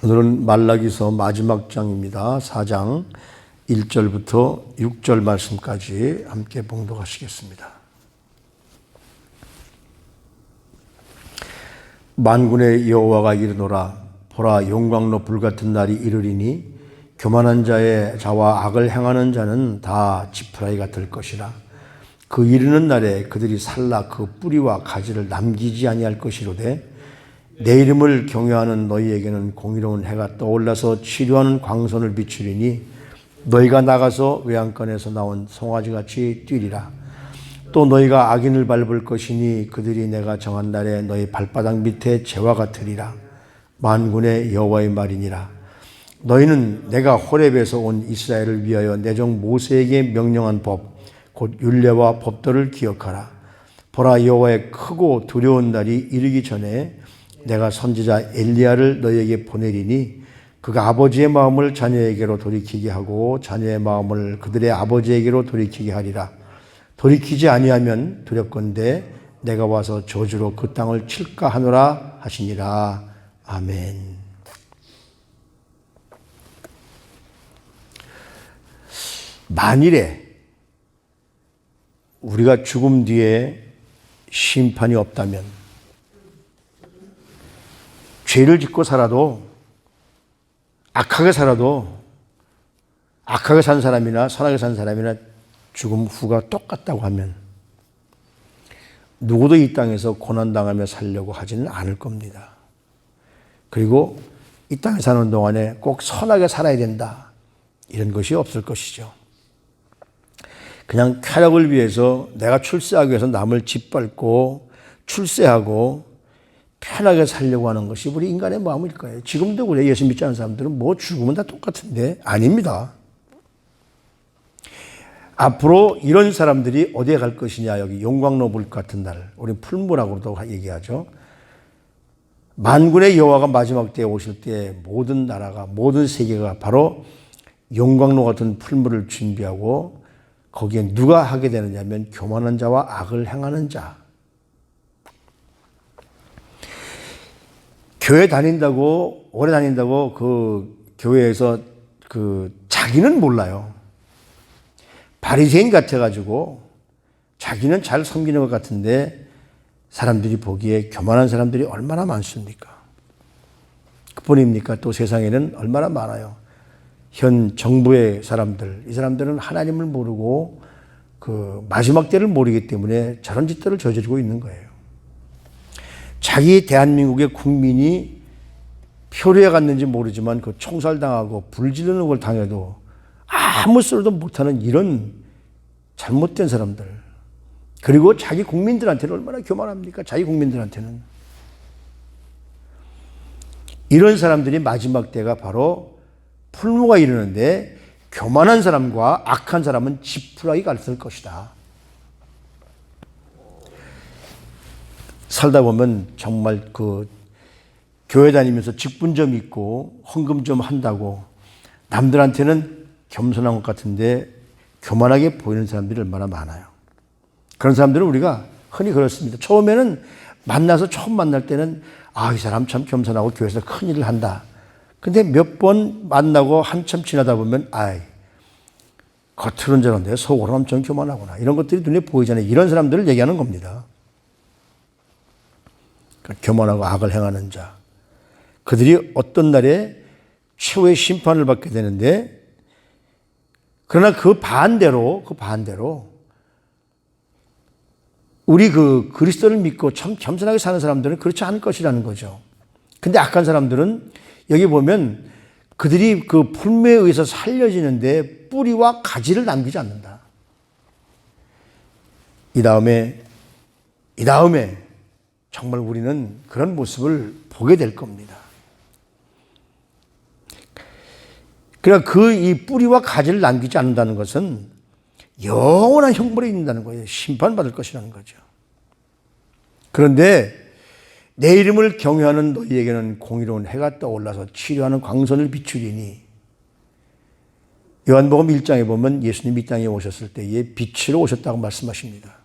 오늘은 말라기서 마지막 장입니다. 4장 1절부터 6절 말씀까지 함께 봉독하시겠습니다. 만군의 여호와가 이르노라. 보라, 용광로 불같은 날이 이르리니 교만한 자의 자와 악을 행하는 자는 다 지푸라기가 될 것이라. 그 이르는 날에 그들이 살라 그 뿌리와 가지를 남기지 아니할 것이로되 내 이름을 경외하는 너희에게는 공의로운 해가 떠올라서 치료하는 광선을 비추리니 너희가 나가서 외양간에서 나온 송아지같이 뛰리라. 또 너희가 악인을 밟을 것이니 그들이 내가 정한 날에 너희 발바닥 밑에 재와 같으리라. 만군의 여호와의 말이니라. 너희는 내가 호렙에서 온 이스라엘을 위하여 내 종 모세에게 명령한 법 곧 율례와 법도를 기억하라. 보라, 여호와의 크고 두려운 날이 이르기 전에 내가 선지자 엘리야를 너희에게 보내리니 그가 아버지의 마음을 자녀에게로 돌이키게 하고 자녀의 마음을 그들의 아버지에게로 돌이키게 하리라. 돌이키지 아니하면 두렵건대 내가 와서 저주로 그 땅을 칠까 하노라 하시니라. 아멘. 만일에 우리가 죽음 뒤에 심판이 없다면 죄를 짓고 살아도 악하게 살아도 악하게 산 사람이나 선하게 산 사람이나 죽음 후가 똑같다고 하면 누구도 이 땅에서 고난당하며 살려고 하지는 않을 겁니다. 그리고 이 땅에 사는 동안에 꼭 선하게 살아야 된다, 이런 것이 없을 것이죠. 그냥 쾌락을 위해서 내가 출세하기 위해서 남을 짓밟고 출세하고 편하게 살려고 하는 것이 우리 인간의 마음일 거예요. 지금도 그래. 예수 믿지 않는 사람들은 뭐 죽으면 다 똑같은데 아닙니다. 앞으로 이런 사람들이 어디에 갈 것이냐. 여기 용광로 불 같은 날, 우리 풀무라고도 얘기하죠. 만군의 여호와가 마지막 때에 오실 때 모든 나라가, 모든 세계가 바로 용광로 같은 풀무를 준비하고 거기에 누가 하게 되느냐면 교만한 자와 악을 행하는 자. 교회 다닌다고, 오래 다닌다고 그 교회에서 자기는 몰라요. 바리새인 같아가지고 자기는 잘 섬기는 것 같은데 사람들이 보기에 교만한 사람들이 얼마나 많습니까? 그뿐입니까? 또 세상에는 얼마나 많아요. 현 정부의 사람들, 이 사람들은 하나님을 모르고 그 마지막 때를 모르기 때문에 저런 짓들을 저지르고 있는 거예요. 자기 대한민국의 국민이 표류해 갔는지 모르지만 그 총살당하고 불지르는 걸 당해도 아무 소리도 못하는 이런 잘못된 사람들. 그리고 자기 국민들한테는 얼마나 교만합니까? 자기 국민들한테는. 이런 사람들이 마지막 때가 바로 풀무가 이르는데 교만한 사람과 악한 사람은 지푸라기가 같을 것이다. 살다 보면 정말 그 교회 다니면서 직분 좀 있고 헌금 좀 한다고 남들한테는 겸손한 것 같은데 교만하게 보이는 사람들이 얼마나 많아요. 그런 사람들은 우리가 흔히 그렇습니다. 처음에는 만나서 처음 만날 때는 이 사람 참 겸손하고 교회에서 큰 일을 한다. 근데 몇 번 만나고 한참 지나다 보면 겉으로는 저런데 속으로는 엄청 교만하구나. 이런 것들이 눈에 보이잖아요. 이런 사람들을 얘기하는 겁니다. 그러니까 교만하고 악을 행하는 자. 그들이 어떤 날에 최후의 심판을 받게 되는데, 그러나 그 반대로 우리 그리스도를 믿고 참 겸손하게 사는 사람들은 그렇지 않을 것이라는 거죠. 근데 악한 사람들은 여기 보면 그들이 그 풀무에 의해서 살려지는데 뿌리와 가지를 남기지 않는다. 이 다음에 정말 우리는 그런 모습을 보게 될 겁니다. 그러니까 이 뿌리와 가지를 남기지 않는다는 것은 영원한 형벌에 있는다는 거예요. 심판받을 것이라는 거죠. 그런데 내 이름을 경외하는 너희에게는 공의로운 해가 떠올라서 치료하는 광선을 비추리니. 요한복음 1장에 보면 예수님이 이 땅에 오셨을 때에 빛으로 오셨다고 말씀하십니다.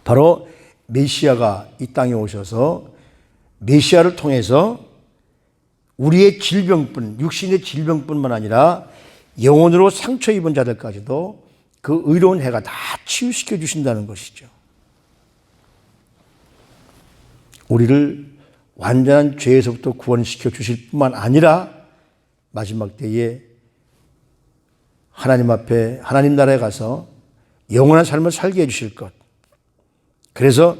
바로 메시아가 이 땅에 오셔서 메시아를 통해서 우리의 질병뿐, 육신의 질병뿐만 아니라 영혼으로 상처 입은 자들까지도 그 의로운 해가 다 치유시켜 주신다는 것이죠. 우리를 완전한 죄에서부터 구원시켜 주실 뿐만 아니라 마지막 때에 하나님 앞에 하나님 나라에 가서 영원한 삶을 살게 해주실 것. 그래서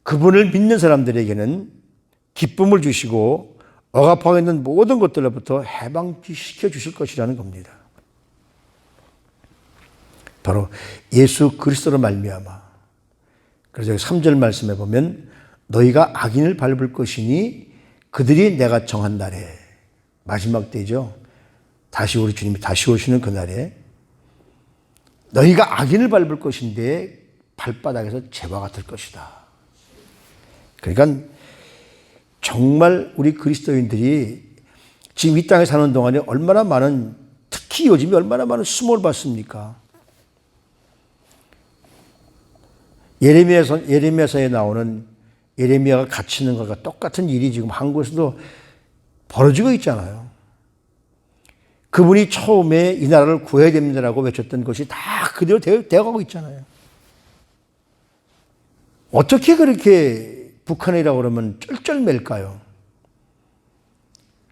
그분을 믿는 사람들에게는 기쁨을 주시고 억압하고 있는 모든 것들로부터 해방시켜 주실 것이라는 겁니다. 바로 예수 그리스도로 말미암아. 그래서 3절 말씀에 보면 너희가 악인을 밟을 것이니 그들이 내가 정한 날에, 마지막 때죠. 다시 우리 주님이 다시 오시는 그날에 너희가 악인을 밟을 것인데 발바닥에서 재와 같을 것이다. 그러니까 정말 우리 그리스도인들이 지금 이 땅에 사는 동안에 얼마나 많은, 특히 요즘에 얼마나 많은 수모를 받습니까? 예레미야서에 나오는 예레미야가 갇히는 것과 똑같은 일이 지금 한국에서도 벌어지고 있잖아요. 그분이 처음에 이 나라를 구해야 됩니다라고 외쳤던 것이 다 그대로 되어가고 있잖아요. 어떻게 그렇게 북한이라고 그러면 쩔쩔맬까요?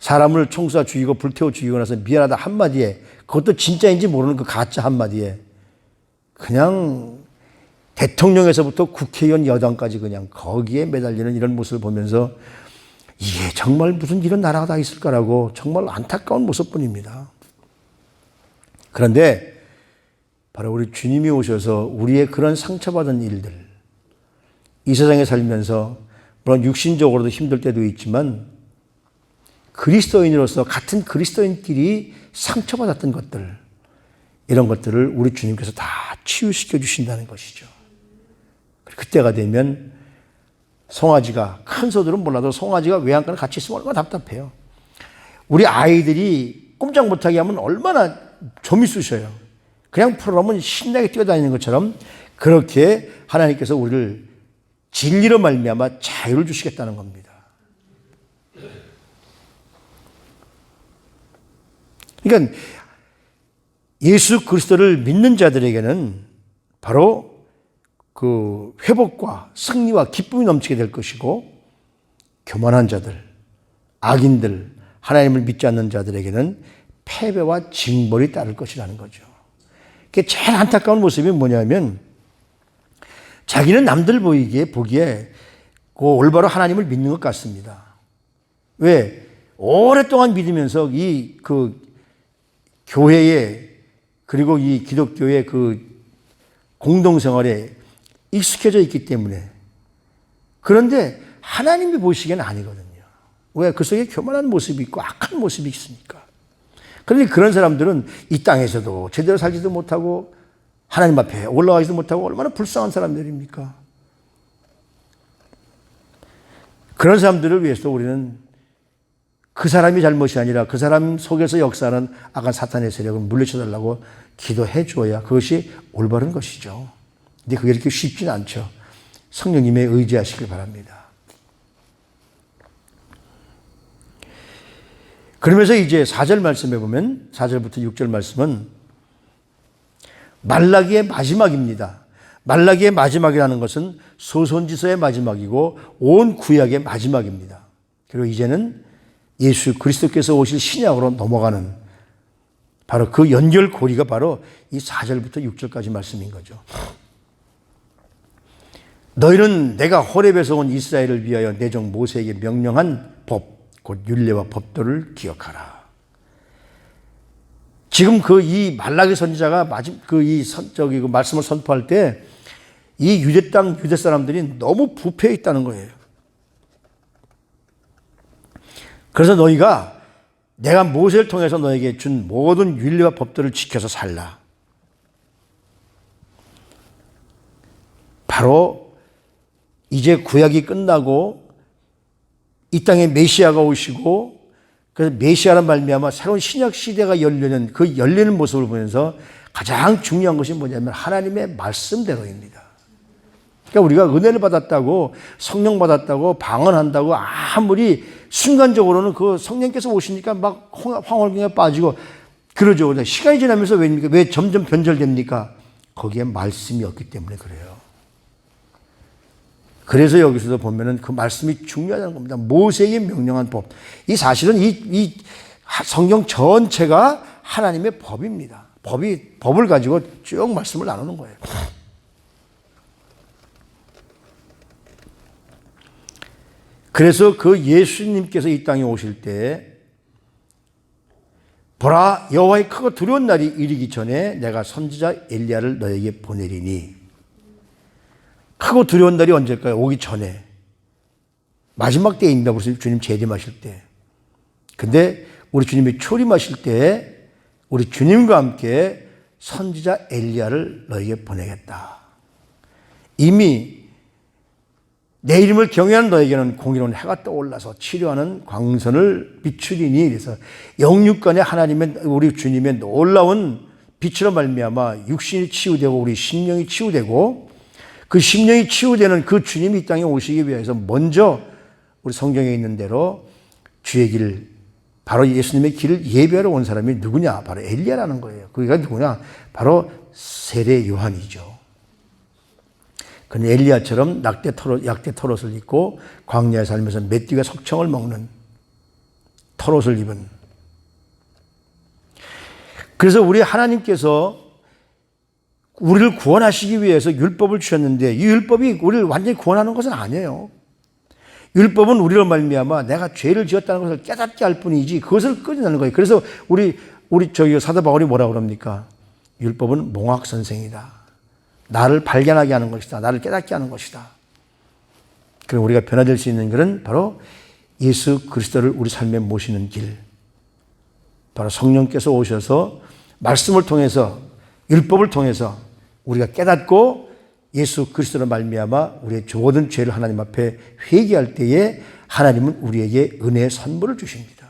사람을 총쏴 죽이고 불태워 죽이고 나서 미안하다 한마디에, 그것도 진짜인지 모르는 그 가짜 한마디에 그냥 대통령에서부터 국회의원 여당까지 그냥 거기에 매달리는 이런 모습을 보면서 이게 정말 무슨 이런 나라가 다 있을까라고 정말 안타까운 모습뿐입니다. 그런데 바로 우리 주님이 오셔서 우리의 그런 상처받은 일들, 이 세상에 살면서 물론 육신적으로도 힘들 때도 있지만 그리스도인으로서 같은 그리스도인끼리 상처받았던 것들, 이런 것들을 우리 주님께서 다 치유시켜 주신다는 것이죠. 그때가 되면 송아지가, 큰 소들은 몰라도 송아지가 외양간에 같이 있으면 얼마나 답답해요. 우리 아이들이 꼼짝 못하게 하면 얼마나 좀이 쑤셔요. 그냥 풀어놓으면 신나게 뛰어다니는 것처럼 그렇게 하나님께서 우리를 진리로 말미암아 자유를 주시겠다는 겁니다. 그러니까 예수 그리스도를 믿는 자들에게는 바로 그 회복과 승리와 기쁨이 넘치게 될 것이고, 교만한 자들, 악인들, 하나님을 믿지 않는 자들에게는 패배와 징벌이 따를 것이라는 거죠. 그게 제일 안타까운 모습이 뭐냐면 자기는 남들 보기에 그 올바로 하나님을 믿는 것 같습니다. 왜? 오랫동안 믿으면서 이 그 교회에, 그리고 이 기독교의 그 공동생활에 익숙해져 있기 때문에. 그런데 하나님이 보시기에는 아니거든요. 왜? 그 속에 교만한 모습이 있고 악한 모습이 있으니까. 그런데 그런 사람들은 이 땅에서도 제대로 살지도 못하고 하나님 앞에 올라가지도 못하고 얼마나 불쌍한 사람들입니까? 그런 사람들을 위해서 우리는 그 사람이 잘못이 아니라 그 사람 속에서 역사하는 악한 사탄의 세력을 물리쳐달라고 기도해 줘야 그것이 올바른 것이죠. 근데 그게 이렇게 쉽지는 않죠. 성령님에 의지하시길 바랍니다. 그러면서 이제 4절 말씀에 보면 4절부터 6절 말씀은 말라기의 마지막입니다. 말라기의 마지막이라는 것은 소선지서의 마지막이고 온 구약의 마지막입니다. 그리고 이제는 예수 그리스도께서 오실 신약으로 넘어가는 바로 그 연결고리가 바로 이 4절부터 6절까지 말씀인 거죠. 너희는 내가 호렙에서 온 이스라엘을 위하여 내 종 모세에게 명령한 법, 곧 율례와 법도를 기억하라. 지금 이 말라기 선지자가 그 말씀을 선포할 때 이 유대 땅 유대 사람들이 너무 부패해 있다는 거예요. 그래서 너희가 내가 모세를 통해서 너에게 준 모든 율례와 법도를 지켜서 살라. 바로 이제 구약이 끝나고 이 땅에 메시아가 오시고, 그래서 메시아란 말미암아 새로운 신약 시대가 열리는 그 열리는 모습을 보면서 가장 중요한 것이 뭐냐면 하나님의 말씀대로입니다. 그러니까 우리가 은혜를 받았다고, 성령 받았다고, 방언한다고 아무리 순간적으로는 그 성령께서 오시니까 막 황홀경에 빠지고 그러죠. 시간이 지나면서 왜 점점 변절됩니까? 거기에 말씀이 없기 때문에 그래요. 그래서 여기서도 보면은 그 말씀이 중요하다는 겁니다. 모세에게 명령한 법. 이 사실은 이 성경 전체가 하나님의 법입니다. 법을 가지고 쭉 말씀을 나누는 거예요. 그래서 그 예수님께서 이 땅에 오실 때 보라 여호와의 크고 두려운 날이 이르기 전에 내가 선지자 엘리야를 너에게 보내리니. 크고 두려운 날이 언제일까요? 오기 전에. 마지막 때입니다. 우리 주님 재림하실 때. 근데 우리 주님이 초림하실 때 우리 주님과 함께 선지자 엘리야를 너에게 보내겠다. 이미 내 이름을 경외하는 너에게는 공의로운 해가 떠올라서 치료하는 광선을 비추리니. 그래서 영육간에 하나님의 우리 주님의 놀라운 빛으로 말미암아 육신이 치유되고 우리 심령이 치유되고 그 심령이 치유되는 그 주님이 이 땅에 오시기 위해서 먼저 우리 성경에 있는 대로 주의 길, 바로 예수님의 길을 예배하러 온 사람이 누구냐? 바로 엘리야라는 거예요. 그가 누구냐? 바로 세례 요한이죠. 그는 엘리야처럼 약대 털옷을 입고 광야에 살면서 메뚜기가 석청을 먹는 털옷을 입은. 그래서 우리 하나님께서 우리를 구원하시기 위해서 율법을 주셨는데 이 율법이 우리를 완전히 구원하는 것은 아니에요. 율법은 우리로 말미암아 내가 죄를 지었다는 것을 깨닫게 할 뿐이지 그것을 끊어내는 거예요. 그래서 우리 사도 바울이 뭐라고 그럽니까? 율법은 몽학 선생이다. 나를 발견하게 하는 것이다. 나를 깨닫게 하는 것이다. 그럼 우리가 변화될 수 있는 것은 바로 예수 그리스도를 우리 삶에 모시는 길. 바로 성령께서 오셔서 말씀을 통해서 율법을 통해서 우리가 깨닫고 예수 그리스도로 말미암아 우리의 모든 죄를 하나님 앞에 회개할 때에 하나님은 우리에게 은혜의 선물을 주십니다.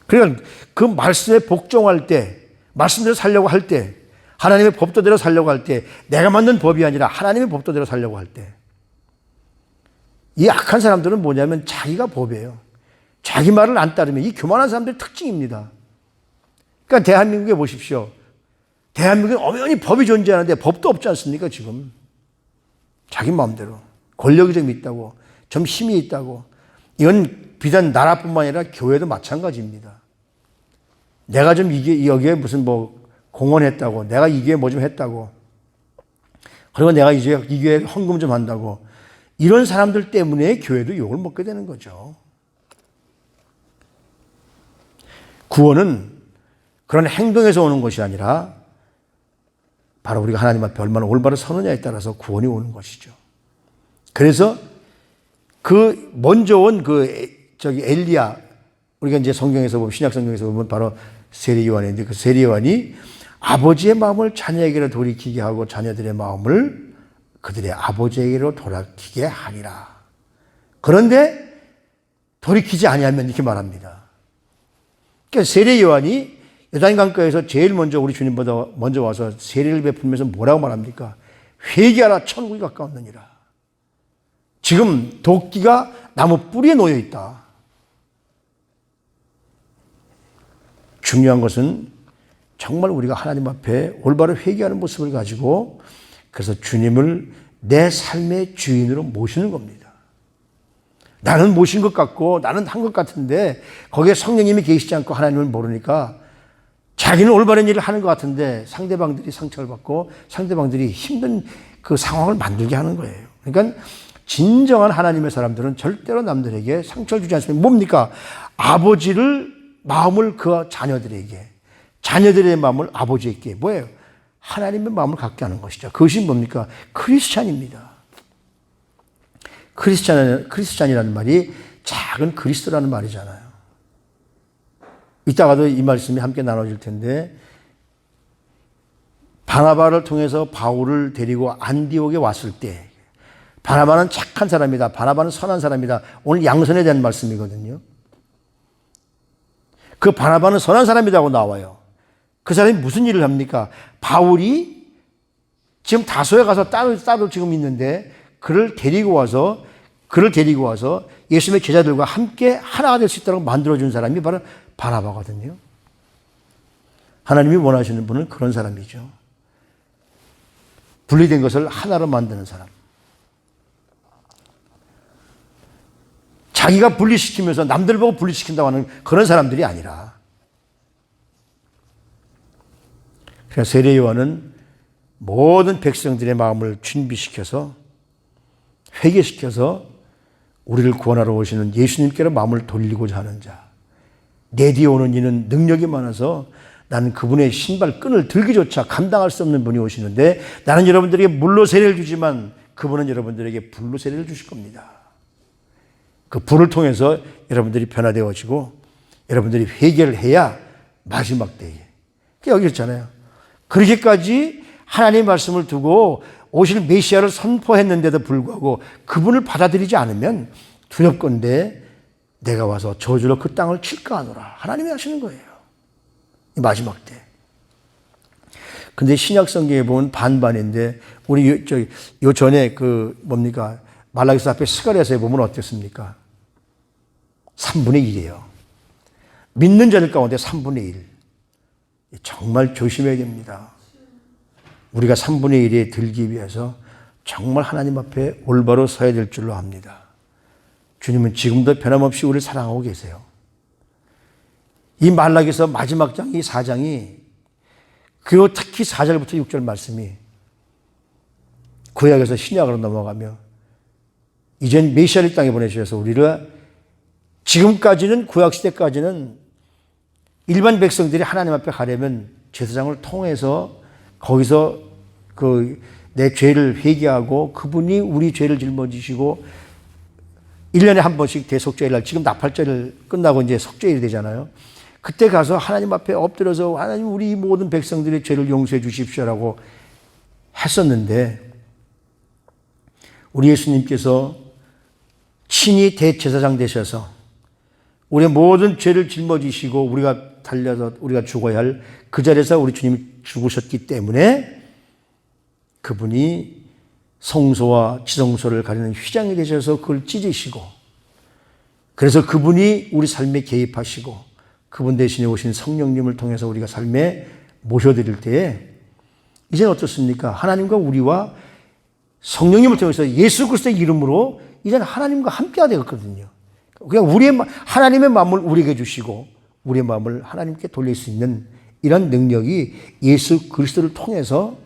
그러니까 그 말씀에 복종할 때, 말씀대로 살려고 할 때, 하나님의 법도대로 살려고 할 때, 내가 만든 법이 아니라 하나님의 법도대로 살려고 할 때, 이 악한 사람들은 뭐냐면 자기가 법이에요. 자기 말을 안 따르면 이 교만한 사람들의 특징입니다. 그러니까 대한민국에 보십시오. 대한민국에 엄연히 법이 존재하는데 법도 없지 않습니까, 지금? 자기 마음대로. 권력이 좀 있다고, 좀 힘이 있다고. 이건 비단 나라뿐만 아니라 교회도 마찬가지입니다. 내가 좀 여기에 무슨 공헌했다고, 내가 이 교회에 뭐 좀 했다고, 그리고 내가 이 교회에 헌금 좀 한다고, 이런 사람들 때문에 교회도 욕을 먹게 되는 거죠. 구원은 그런 행동에서 오는 것이 아니라 바로 우리가 하나님 앞에 얼마나 올바로 서느냐에 따라서 구원이 오는 것이죠. 그래서 그 먼저 온 엘리야, 우리가 이제 성경에서 보면, 신약 성경에서 보면 바로 세례 요한인데 그 세례 요한이 아버지의 마음을 자녀에게로 돌이키게 하고 자녀들의 마음을 그들의 아버지에게로 돌이키게 하리라. 그런데 돌이키지 아니하면 이렇게 말합니다. 그러니까 세례 요한이 요단강가에서 제일 먼저 우리 주님보다 먼저 와서 세례를 베풀면서 뭐라고 말합니까? 회개하라, 천국이 가까웠느니라. 지금 도끼가 나무 뿌리에 놓여 있다. 중요한 것은 정말 우리가 하나님 앞에 올바로 회개하는 모습을 가지고 그래서 주님을 내 삶의 주인으로 모시는 겁니다. 나는 모신 것 같고 나는 한 것 같은데 거기에 성령님이 계시지 않고 하나님을 모르니까 자기는 올바른 일을 하는 것 같은데 상대방들이 상처를 받고 상대방들이 힘든 그 상황을 만들게 하는 거예요. 그러니까 진정한 하나님의 사람들은 절대로 남들에게 상처를 주지 않습니다. 뭡니까? 아버지를 마음을 그 자녀들에게, 자녀들의 마음을 아버지에게 뭐예요? 하나님의 마음을 갖게 하는 것이죠. 그것이 뭡니까? 크리스찬입니다. 크리스찬이라는 말이 작은 그리스도라는 말이잖아요. 이따가도 이 말씀이 함께 나눠질 텐데 바나바를 통해서 바울을 데리고 안디옥에 왔을 때 바나바는 착한 사람이다. 바나바는 선한 사람이다. 오늘 양선에 대한 말씀이거든요. 그 바나바는 선한 사람이라고 나와요. 그 사람이 무슨 일을 합니까? 바울이 지금 다소에 가서 딸을 지금 있는데 그를 데리고 와서 그를 데리고 와서 예수님의 제자들과 함께 하나가 될 수 있도록 만들어준 사람이 바로 바나바거든요. 하나님이 원하시는 분은 그런 사람이죠. 분리된 것을 하나로 만드는 사람. 자기가 분리시키면서 남들 보고 분리시킨다고 하는 그런 사람들이 아니라, 그러니까 세례 요한은 모든 백성들의 마음을 준비시켜서 회개시켜서 우리를 구원하러 오시는 예수님께로 마음을 돌리고자 하는 자. 내 뒤에 오는 이는 능력이 많아서 나는 그분의 신발 끈을 들기조차 감당할 수 없는 분이 오시는데 나는 여러분들에게 물로 세례를 주지만 그분은 여러분들에게 불로 세례를 주실 겁니다. 그 불을 통해서 여러분들이 변화되어지고 여러분들이 회개를 해야 마지막 때에. 여기 있잖아요. 그렇게까지 하나님의 말씀을 두고 오실 메시아를 선포했는데도 불구하고 그분을 받아들이지 않으면 두렵건대 내가 와서 저주로 그 땅을 칠까 하노라. 하나님이 하시는 거예요. 이 마지막 때. 근데 신약 성경에 보면 반반인데 우리 요 전에 말라기서 앞에 스가랴서에 보면 어땠습니까? 3분의 1이에요. 믿는 자들 가운데 3분의 1. 정말 조심해야 됩니다. 우리가 3분의 1에 들기 위해서 정말 하나님 앞에 올바로 서야 될 줄로 압니다. 주님은 지금도 변함없이 우리를 사랑하고 계세요. 이 말라기서 마지막 장, 이 4장이 그 특히 4절부터 6절 말씀이 구약에서 신약으로 넘어가며 이젠 메시아를 땅에 보내주셔서 우리를 지금까지는 구약시대까지는 일반 백성들이 하나님 앞에 가려면 제사장을 통해서 거기서 내 죄를 회개하고 그분이 우리 죄를 짊어지시고 1년에 한 번씩 대속죄일 날, 지금 나팔절을 끝나고 이제 속죄일이 되잖아요. 그때 가서 하나님 앞에 엎드려서 하나님 우리 모든 백성들의 죄를 용서해 주십시오라고 했었는데 우리 예수님께서 친히 대제사장 되셔서 우리의 모든 죄를 짊어지시고 우리가 달려서 우리가 죽어야 할 그 자리에서 우리 주님이 죽으셨기 때문에 그분이 성소와 지성소를 가리는 휘장이 되셔서 그걸 찢으시고 그래서 그분이 우리 삶에 개입하시고 그분 대신에 오신 성령님을 통해서 우리가 삶에 모셔드릴 때에 이제는 어떻습니까? 하나님과 우리와 성령님을 통해서 예수 그리스도의 이름으로 이제는 하나님과 함께가 되었거든요. 그냥 하나님의 마음을 우리에게 주시고 우리의 마음을 하나님께 돌릴 수 있는 이런 능력이 예수 그리스도를 통해서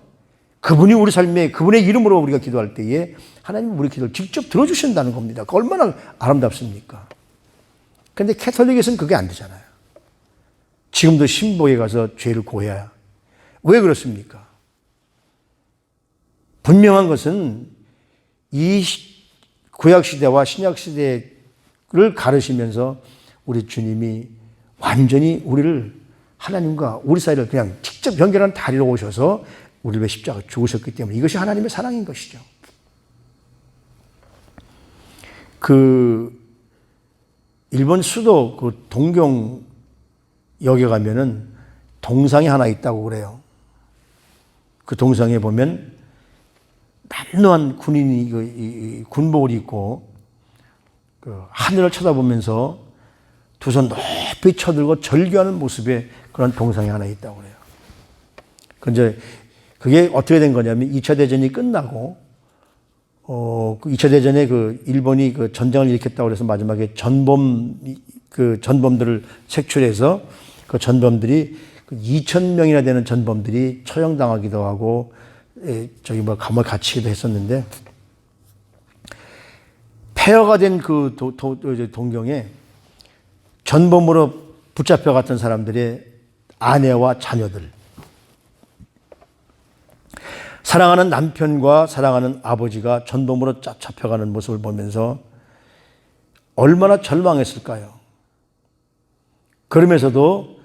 그분이 우리 삶에 그분의 이름으로 우리가 기도할 때에 하나님은 우리 기도를 직접 들어주신다는 겁니다. 얼마나 아름답습니까? 그런데 캐톨릭에서는 그게 안 되잖아요. 지금도 신복에 가서 죄를 고해야. 왜 그렇습니까? 분명한 것은 이 구약시대와 신약시대를 가르시면서 우리 주님이 완전히 우리를 하나님과 우리 사이를 그냥 직접 연결하는 다리로 오셔서 우리를 위해 십자가 죽으셨기 때문에 이것이 하나님의 사랑인 것이죠. 일본 수도 동경역에 가면은 동상이 하나 있다고 그래요. 그 동상에 보면 남노한 군인이 군복을 입고 하늘을 쳐다보면서 두 손 높이 쳐들고 절규하는 모습의 그런 동상이 하나 있다고 그래요. 그게 어떻게 된 거냐면 2차 대전이 끝나고 2차 대전에 일본이 전쟁을 일으켰다고 그래서 마지막에 전범들을 색출해서 그 전범들이 2,000명이나 되는 전범들이 처형당하기도 하고 감옥에 갇히기도 했었는데 폐허가 된 동경에 전범으로 붙잡혀갔던 사람들의 아내와 자녀들, 사랑하는 남편과 사랑하는 아버지가 전범으로 잡혀가는 모습을 보면서 얼마나 절망했을까요? 그러면서도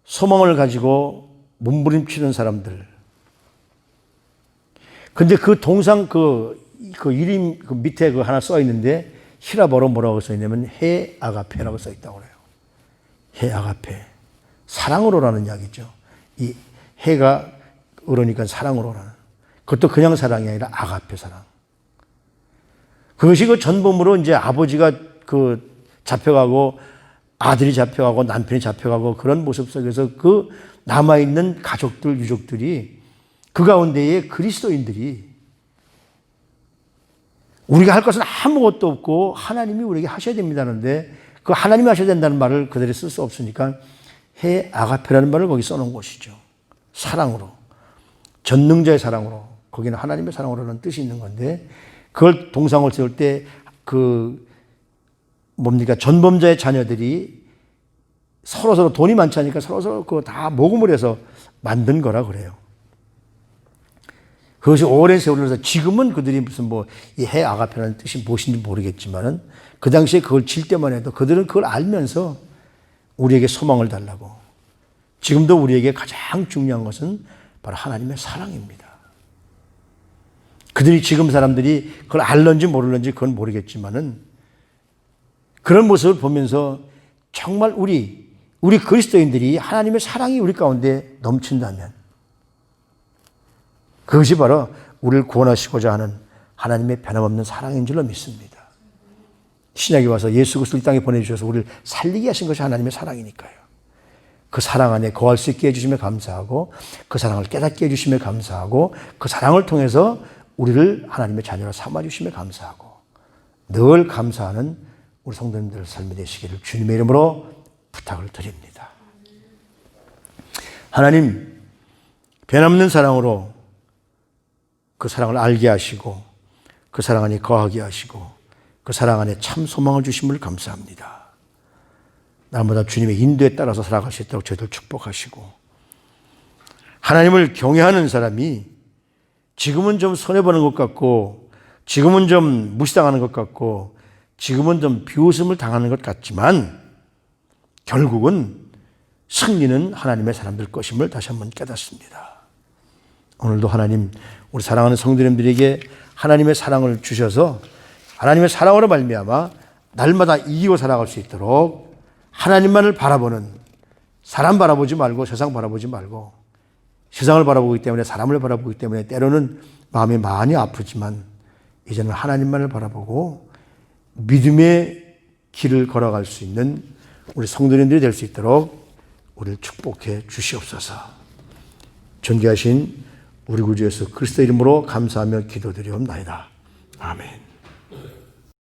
소망을 가지고 몸부림치는 사람들. 근데 그 동상 이름 밑에 하나 써 있는데 히라버로 뭐라고 써 있냐면 해 아가페라고 써 있다고 그래요. 해 아가페. 사랑으로라는 이야기죠. 이 해가 그러니까 사랑으로라는. 그것도 그냥 사랑이 아니라 아가페 사랑. 그것이 그 전범으로 이제 아버지가 그 잡혀가고 아들이 잡혀가고 남편이 잡혀가고 그런 모습 속에서 그 남아있는 가족들, 유족들이 그 가운데에 그리스도인들이 우리가 할 것은 아무것도 없고 하나님이 우리에게 하셔야 됩니다는데 그 하나님이 하셔야 된다는 말을 그대로 쓸 수 없으니까 해 아가페라는 말을 거기 써놓은 것이죠. 사랑으로. 전능자의 사랑으로. 거기는 하나님의 사랑으로는 뜻이 있는 건데 그걸 동상을 세울 때 그 뭡니까 전범자의 자녀들이 서로서로 돈이 많지 않으니까 서로서로 그거 다 모금을 해서 만든 거라 그래요. 그것이 오랜 세월을 해서 지금은 그들이 무슨 뭐 이 해 아가페라는 뜻이 무엇인지 모르겠지만은 그 당시에 그걸 칠 때만 해도 그들은 그걸 알면서 우리에게 소망을 달라고. 지금도 우리에게 가장 중요한 것은 바로 하나님의 사랑입니다. 그들이 지금 사람들이 그걸 알는지 모르는지 그건 모르겠지만은 그런 모습을 보면서 정말 우리 그리스도인들이 하나님의 사랑이 우리 가운데 넘친다면 그것이 바로 우리를 구원하시고자 하는 하나님의 변함없는 사랑인 줄로 믿습니다. 신약에 와서 예수 그리스도 이 땅에 보내주셔서 우리를 살리게 하신 것이 하나님의 사랑이니까요. 그 사랑 안에 거할 수 있게 해주심에 감사하고 그 사랑을 깨닫게 해주심에 감사하고 그 사랑을 통해서 우리를 하나님의 자녀로 삼아주심에 감사하고 늘 감사하는 우리 성도님들 삶이 되시기를 주님의 이름으로 부탁을 드립니다. 하나님 변함없는 사랑으로 그 사랑을 알게 하시고 그 사랑 안에 거하게 하시고 그 사랑 안에 참 소망을 주심을 감사합니다. 날마다 주님의 인도에 따라서 살아갈 수 있도록 저희들 축복하시고 하나님을 경외하는 사람이 지금은 좀 손해보는 것 같고 지금은 좀 무시당하는 것 같고 지금은 좀 비웃음을 당하는 것 같지만 결국은 승리는 하나님의 사람들 것임을 다시 한번 깨닫습니다. 오늘도 하나님 우리 사랑하는 성도님들에게 하나님의 사랑을 주셔서 하나님의 사랑으로 말미암아 날마다 이기고 살아갈 수 있도록 하나님만을 바라보는 사람 바라보지 말고 세상 바라보지 말고 세상을 바라보기 때문에 사람을 바라보기 때문에 때로는 마음이 많이 아프지만 이제는 하나님만을 바라보고 믿음의 길을 걸어갈 수 있는 우리 성도님들이 될 수 있도록 우리를 축복해 주시옵소서. 존귀하신 우리 구주 예수 그리스도 이름으로 감사하며 기도드리옵나이다. 아멘.